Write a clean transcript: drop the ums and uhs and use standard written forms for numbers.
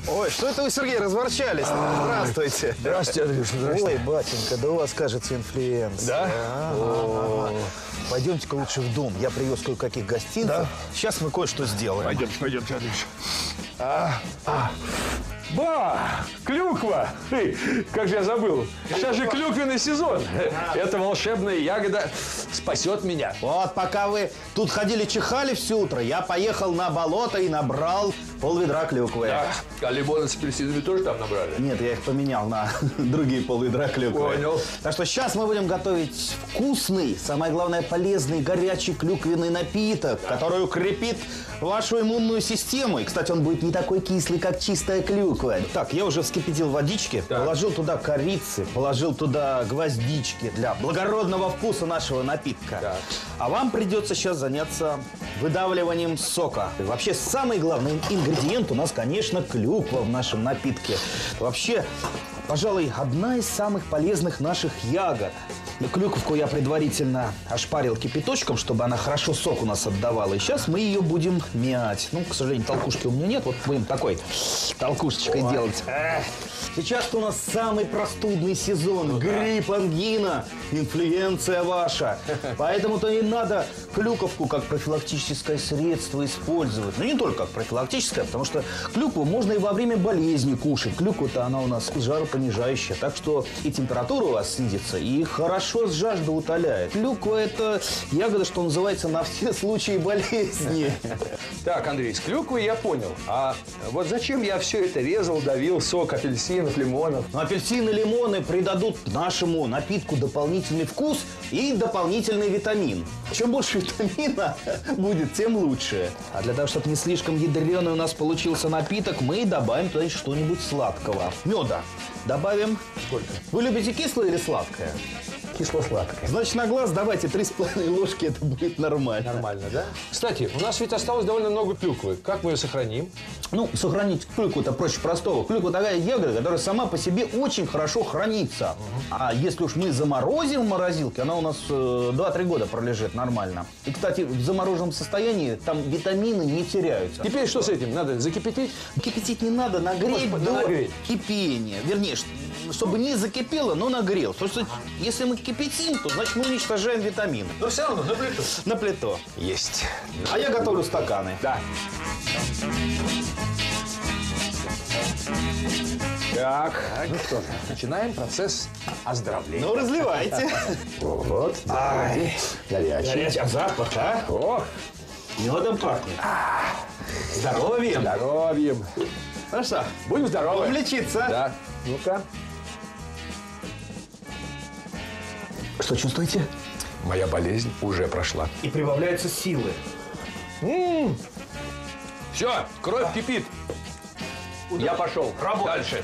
Ой, что это вы, Сергей, разворчались? Здравствуйте. Здравствуйте, Андрюша. Ой, батенька, да у вас, кажется, инфлюенция. Да? Пойдемте-ка лучше в дом. Я привез кое-каких гостинцев. Да? Сейчас мы кое-что сделаем. Пойдемте, Андрюша. Ба! Клюква! Как же я забыл. Сейчас же клюквенный сезон. Эта волшебная ягода спасет меня. Вот, пока вы тут ходили-чихали все утро, я поехал на болото и набрал пол-ведра клюквы. А лимоны с апельсинами тоже там набрали? Нет, я их поменял на другие пол-ведра клюквы. Понял. Так что сейчас мы будем готовить вкусный, самое главное, полезный, горячий клюквенный напиток, который укрепит вашу иммунную систему. И, кстати, он будет не такой кислый, как чистая клюква. Так, я уже вскипятил водички, положил туда корицы, положил туда гвоздички для благородного вкуса нашего напитка. Так. А вам придется сейчас заняться выдавливанием сока. И вообще, самый главный ингредиент у нас, конечно, клюква в нашем напитке. Вообще, пожалуй, одна из самых полезных наших ягод. Клюкву я предварительно ошпарил кипяточком, чтобы она хорошо сок у нас отдавала. И сейчас мы ее будем мять. Ну, к сожалению, толкушки у меня нет. Вот будем такой толкушечкой делать. Сейчас у нас самый простудный сезон. Грипп, ангина, инфлюенция ваша. Поэтому-то и надо клюковку как профилактическое средство использовать. Но не только как профилактическое, потому что клюкву можно и во время болезни кушать. Клюква-то она у нас жаропонижающая. Так что и температура у вас снизится, и хорошо с жажду утоляет. Клюква – это ягода, что называется, на все случаи болезни. Так, Андрей, с клюквой я понял. А вот зачем я все это резал, давил, сок апельсинов, лимонов? Но апельсины, лимоны придадут нашему напитку дополнительный вкус и дополнительный витамин. Чем больше витамина будет, тем лучше. А для того, чтобы не слишком ядреный у нас получился напиток, мы добавим туда что-нибудь сладкого. Меда добавим. Сколько? Вы любите кислое или сладкое? Кисло-сладкое. Значит, на глаз давайте 3,5 ложки, это будет нормально. Нормально, да? Кстати, у нас ведь осталось довольно много клюквы. Как мы ее сохраним? Ну, сохранить клюкву-то проще простого. Клюква такая ягода, которая сама по себе очень хорошо хранится. А если уж мы заморозим в морозилке, она у нас 2-3 года пролежит нормально. И, кстати, в замороженном состоянии там витамины не теряются. Теперь что с этим? Надо закипятить? Кипятить не надо, нагреть до нагреть. кипения. Вернее, чтобы не закипело, но нагрел. Потому что если мы кипятим, то значит мы уничтожаем витамины. Но все равно на плиту. На плиту. Есть. А я готовлю стаканы. Да. Так, ну что же, начинаем процесс оздоровления. Ну, разливайте. Вот. Ай, Горячий. а запах, а? О, Медом пахнет. Здоровьем. здоровьем. Ну что, Будем здоровы. будем лечиться. Да. Ну-ка. Что чувствуете? Моя болезнь уже прошла. И прибавляются силы. Все, кровь кипит. Я пошел. Работай. Дальше.